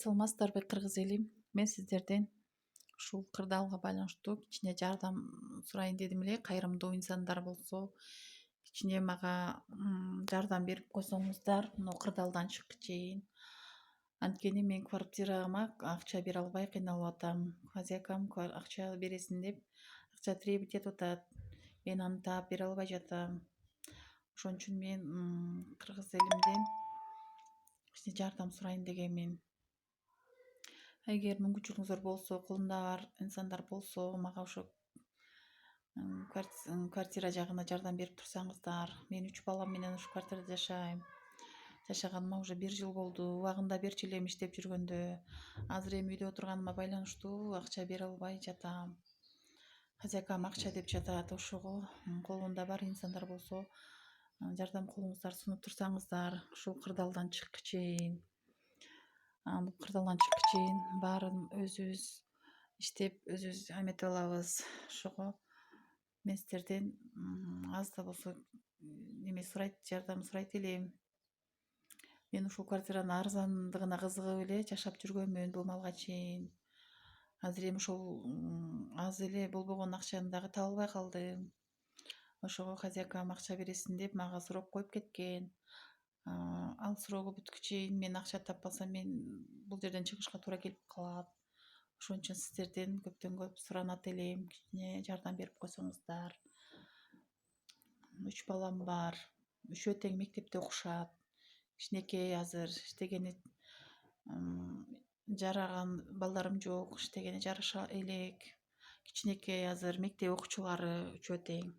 Саламатсыздарбы кыргыз элим? Мен сиздерден ушул кырдаалга байланыштуу кичине жардам сурайын дедим эле. Кайрымдуу инсандар болсо кичине мага жардам берип койсоңуздар, мына кырдаалдан чыккыча чейин. Анткени мен квартирама акча бере албай кыйналып атам. Хозяйкам акча бересиң деп акча требовать этип атат. Мен аны таап бере албай жатам. Ошон үчүн мен кыргыз элимден кичине жардам сурайын дегенмин. Эгер мүмкүнчүлүгүңүздөр болсо, колунда бар инсандар болсо, мага ошо квартира жагына жардам берип турсаңыздар. Мен 3 балам менен ушу квартирада жашайм. Жашаганыма уже 1 жыл болду. Убагында берчү элем иштеп жүргөндө. Азыр эми үйдө отурганыма байланыштуу акча бере албай жатам. Хозяйкам акча деп жатат. Ошого колунда бар инсандар болсо, жардам колуңуздар сунуп турсаңыздар, ушул кырдаалдан чыккыча чейин. Бул кырдаалдан чыккыча чейин баарын өзүбүз иштеп, өзүбүз эметип алабыз. Ошого мен сиздерден аз да болсо жардам сурайт элем. Мен ушул квартиранын арзандыгына кызыгып эле жашап жүргөнмүн бул малга чейин. Азыр эми ошол аз эле болбогон акчаны дагы таба албай калдым. Ошого хозяйкам акча бересиң деп мага срок коюп кеткен. Ал срогу бүткүчө чейин мен акча таппасам, мен бул жерден чыгышка туура келип калат. Ошон үчүн сиздерден көптөн көп суранат элем, кичине жардам берип койсоңуздар. 3 балам бар. Үчөө тең мектепте окушат. Кичинекей азыр иштегени жараган балдарым жок, иштегени жараша элек. Кичинекей азыр мектеп окуучулары үчөө тең.